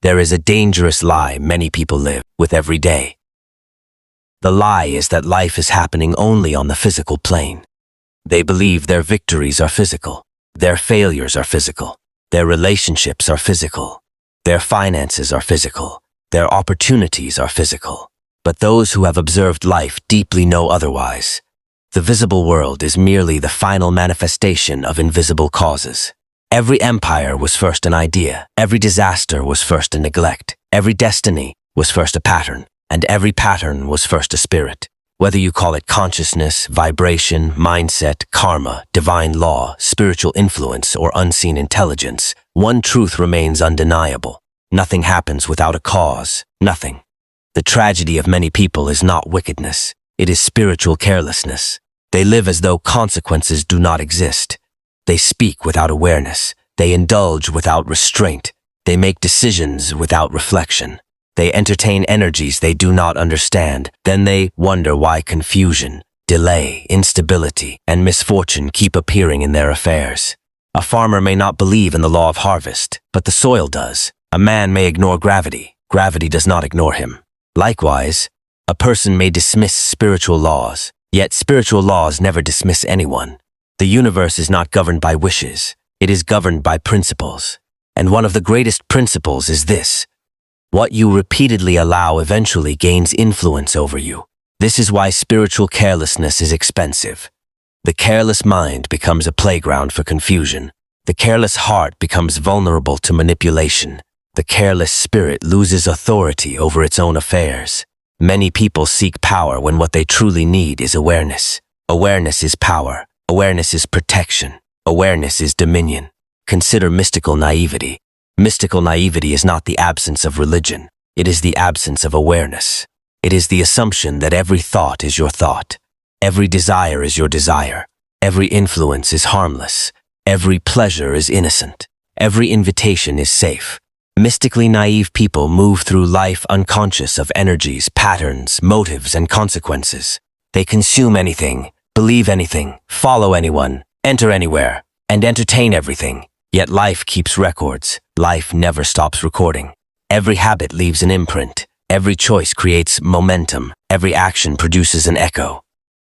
There is a dangerous lie many people live with every day. The lie is that life is happening only on the physical plane. They believe their victories are physical, their failures are physical, their relationships are physical, their finances are physical, their opportunities are physical. But those who have observed life deeply know otherwise. The visible world is merely the final manifestation of invisible causes. Every empire was first an idea, every disaster was first a neglect, every destiny was first a pattern, and every pattern was first a spirit. Whether you call it consciousness, vibration, mindset, karma, divine law, spiritual influence, or unseen intelligence, one truth remains undeniable. Nothing happens without a cause, nothing. The tragedy of many people is not wickedness, it is spiritual carelessness. They live as though consequences do not exist. They speak without awareness. They indulge without restraint. They make decisions without reflection. They entertain energies they do not understand. Then they wonder why confusion, delay, instability, and misfortune keep appearing in their affairs. A farmer may not believe in the law of harvest, but the soil does. A man may ignore gravity. Gravity does not ignore him. Likewise, a person may dismiss spiritual laws, yet spiritual laws never dismiss anyone. The universe is not governed by wishes, it is governed by principles. And one of the greatest principles is this: what you repeatedly allow eventually gains influence over you. This is why spiritual carelessness is expensive. The careless mind becomes a playground for confusion. The careless heart becomes vulnerable to manipulation. The careless spirit loses authority over its own affairs. Many people seek power when what they truly need is awareness. Awareness is power. Awareness is protection. Awareness is dominion. Consider mystical naivety. Mystical naivety is not the absence of religion. It is the absence of awareness. It is the assumption that every thought is your thought. Every desire is your desire. Every influence is harmless. Every pleasure is innocent. Every invitation is safe. Mystically naive people move through life unconscious of energies, patterns, motives, and consequences. They consume anything, believe anything, follow anyone, enter anywhere, and entertain everything. Yet life keeps records. Life never stops recording. Every habit leaves an imprint. Every choice creates momentum. Every action produces an echo.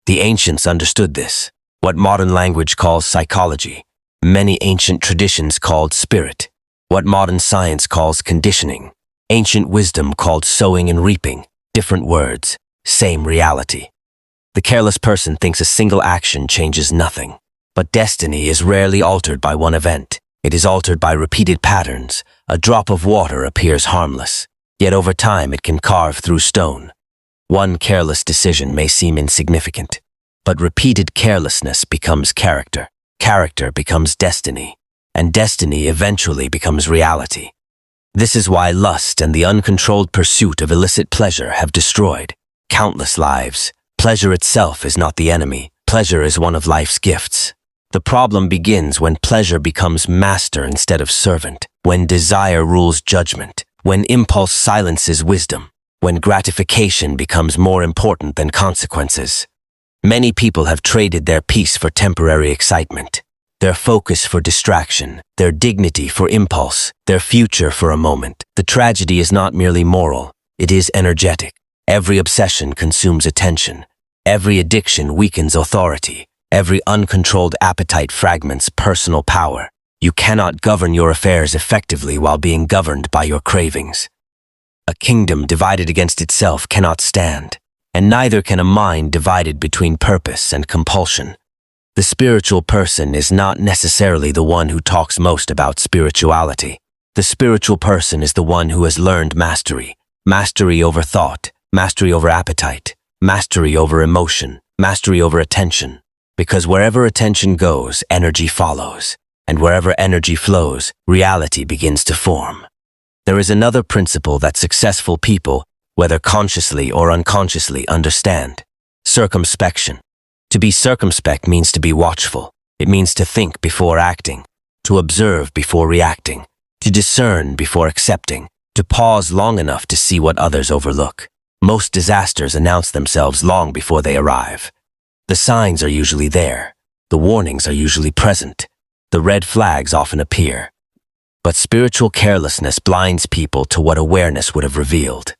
The ancients understood this. What modern language calls psychology, many ancient traditions called spirit. What modern science calls conditioning, ancient wisdom called sowing and reaping. Different words, same reality. The careless person thinks a single action changes nothing. But destiny is rarely altered by one event. It is altered by repeated patterns. A drop of water appears harmless, yet over time it can carve through stone. One careless decision may seem insignificant, but repeated carelessness becomes character. Character becomes destiny, and destiny eventually becomes reality. This is why lust and the uncontrolled pursuit of illicit pleasure have destroyed countless lives. Pleasure itself is not the enemy. Pleasure is one of life's gifts. The problem begins when pleasure becomes master instead of servant, when desire rules judgment, when impulse silences wisdom, when gratification becomes more important than consequences. Many people have traded their peace for temporary excitement, their focus for distraction, their dignity for impulse, their future for a moment. The tragedy is not merely moral, it is energetic. Every obsession consumes attention. Every addiction weakens authority. Every uncontrolled appetite fragments personal power. You cannot govern your affairs effectively while being governed by your cravings. A kingdom divided against itself cannot stand, and neither can a mind divided between purpose and compulsion. The spiritual person is not necessarily the one who talks most about spirituality. The spiritual person is the one who has learned mastery. Mastery over thought, mastery over appetite, mastery over emotion, mastery over attention. Because wherever attention goes, energy follows. And wherever energy flows, reality begins to form. There is another principle that successful people, whether consciously or unconsciously, understand: circumspection. To be circumspect means to be watchful. It means to think before acting, to observe before reacting, to discern before accepting, to pause long enough to see what others overlook. Most disasters announce themselves long before they arrive. The signs are usually there. The warnings are usually present. The red flags often appear. But spiritual carelessness blinds people to what awareness would have revealed.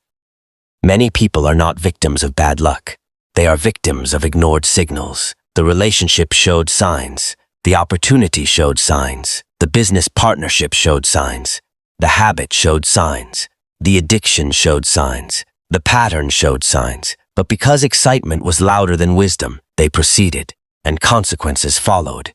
Many people are not victims of bad luck. They are victims of ignored signals. The relationship showed signs. The opportunity showed signs. The business partnership showed signs. The habit showed signs. The addiction showed signs. The pattern showed signs. But because excitement was louder than wisdom, they proceeded, and consequences followed.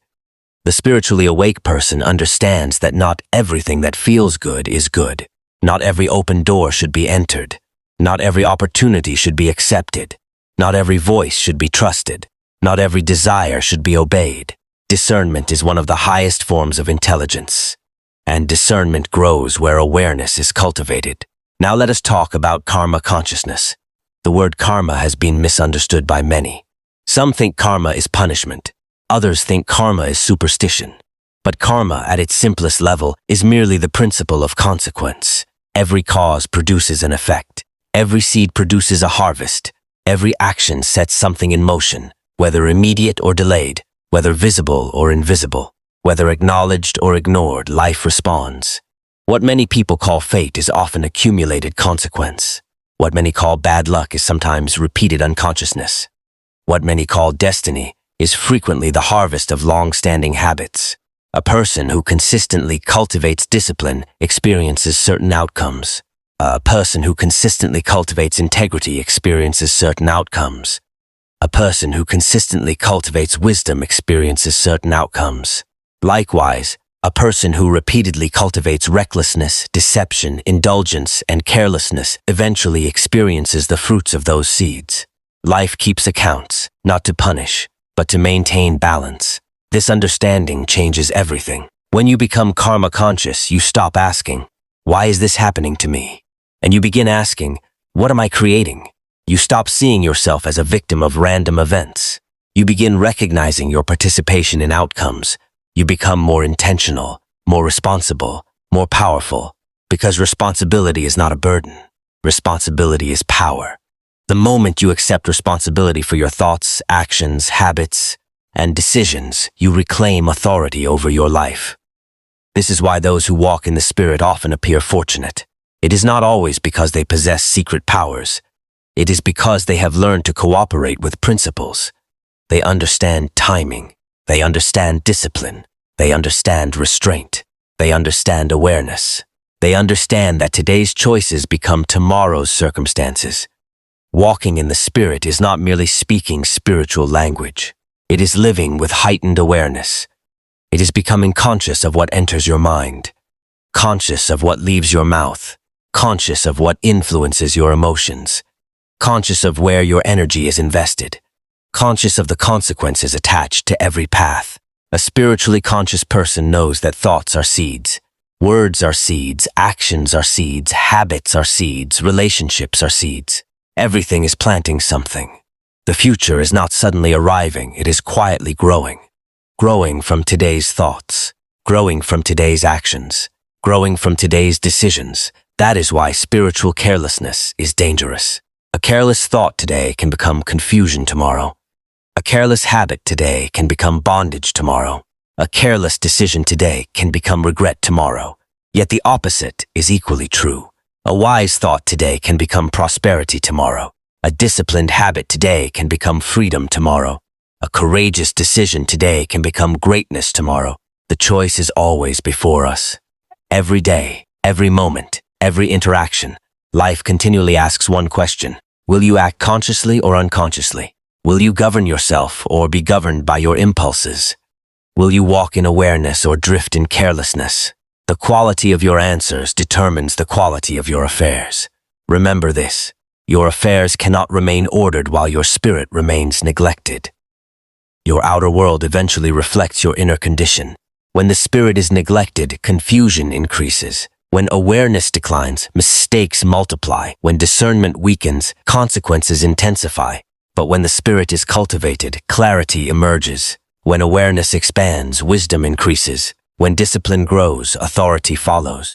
The spiritually awake person understands that not everything that feels good is good. Not every open door should be entered. Not every opportunity should be accepted. Not every voice should be trusted. Not every desire should be obeyed. Discernment is one of the highest forms of intelligence, and discernment grows where awareness is cultivated. Now let us talk about karma consciousness. The word karma has been misunderstood by many. Some think karma is punishment. Others think karma is superstition. But karma, at its simplest level, is merely the principle of consequence. Every cause produces an effect. Every seed produces a harvest. Every action sets something in motion, whether immediate or delayed, whether visible or invisible, whether acknowledged or ignored, life responds. What many people call fate is often accumulated consequence. What many call bad luck is sometimes repeated unconsciousness. What many call destiny is frequently the harvest of long-standing habits. A person who consistently cultivates discipline experiences certain outcomes. A person who consistently cultivates integrity experiences certain outcomes. A person who consistently cultivates wisdom experiences certain outcomes. Likewise, a person who repeatedly cultivates recklessness, deception, indulgence, and carelessness eventually experiences the fruits of those seeds. Life keeps accounts, not to punish, but to maintain balance. This understanding changes everything. When you become karma conscious, you stop asking, "Why is this happening to me?" And you begin asking, "What am I creating?" You stop seeing yourself as a victim of random events. You begin recognizing your participation in outcomes. You become more intentional, more responsible, more powerful, because responsibility is not a burden. Responsibility is power. The moment you accept responsibility for your thoughts, actions, habits, and decisions, you reclaim authority over your life. This is why those who walk in the Spirit often appear fortunate. It is not always because they possess secret powers. It is because they have learned to cooperate with principles. They understand timing. They understand discipline. They understand restraint. They understand awareness. They understand that today's choices become tomorrow's circumstances. Walking in the Spirit is not merely speaking spiritual language. It is living with heightened awareness. It is becoming conscious of what enters your mind, conscious of what leaves your mouth, conscious of what influences your emotions, conscious of where your energy is invested, conscious of the consequences attached to every path. A spiritually conscious person knows that thoughts are seeds, words are seeds, actions are seeds, habits are seeds, relationships are seeds. Everything is planting something. The future is not suddenly arriving, it is quietly growing. Growing from today's thoughts, growing from today's actions, growing from today's decisions. That is why spiritual carelessness is dangerous. A careless thought today can become confusion tomorrow. A careless habit today can become bondage tomorrow. A careless decision today can become regret tomorrow. Yet the opposite is equally true. A wise thought today can become prosperity tomorrow. A disciplined habit today can become freedom tomorrow. A courageous decision today can become greatness tomorrow. The choice is always before us. Every day, every moment, every interaction, life continually asks one question. Will you act consciously or unconsciously? Will you govern yourself or be governed by your impulses? Will you walk in awareness or drift in carelessness? The quality of your answers determines the quality of your affairs. Remember this. Your affairs cannot remain ordered while your spirit remains neglected. Your outer world eventually reflects your inner condition. When the spirit is neglected, confusion increases. When awareness declines, mistakes multiply. When discernment weakens, consequences intensify. But when the spirit is cultivated, clarity emerges. When awareness expands, wisdom increases. When discipline grows, authority follows.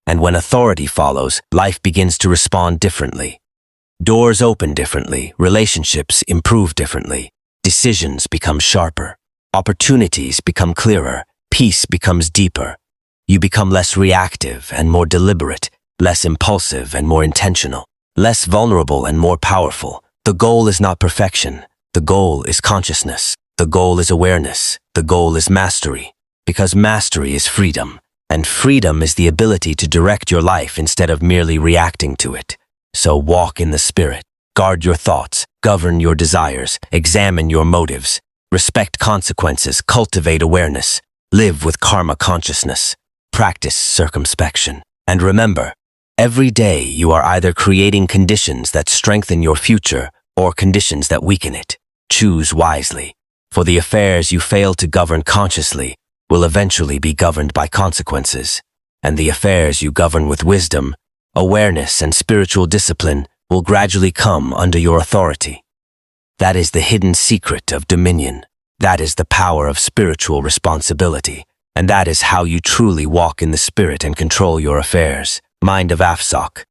And when authority follows, life begins to respond differently. Doors open differently, relationships improve differently, decisions become sharper, opportunities become clearer, peace becomes deeper. You become less reactive and more deliberate, less impulsive and more intentional, less vulnerable and more powerful. The goal is not perfection. The goal is consciousness. The goal is awareness. The goal is mastery. Because mastery is freedom. And freedom is the ability to direct your life instead of merely reacting to it. So walk in the spirit. Guard your thoughts. Govern your desires. Examine your motives. Respect consequences. Cultivate awareness. Live with karma consciousness. Practice circumspection. And remember, every day you are either creating conditions that strengthen your future or conditions that weaken it. Choose wisely, for the affairs you fail to govern consciously will eventually be governed by consequences, and the affairs you govern with wisdom, awareness, and spiritual discipline will gradually come under your authority. That is the hidden secret of dominion. That is the power of spiritual responsibility, and that is how you truly walk in the spirit and control your affairs. Mind of Afsok.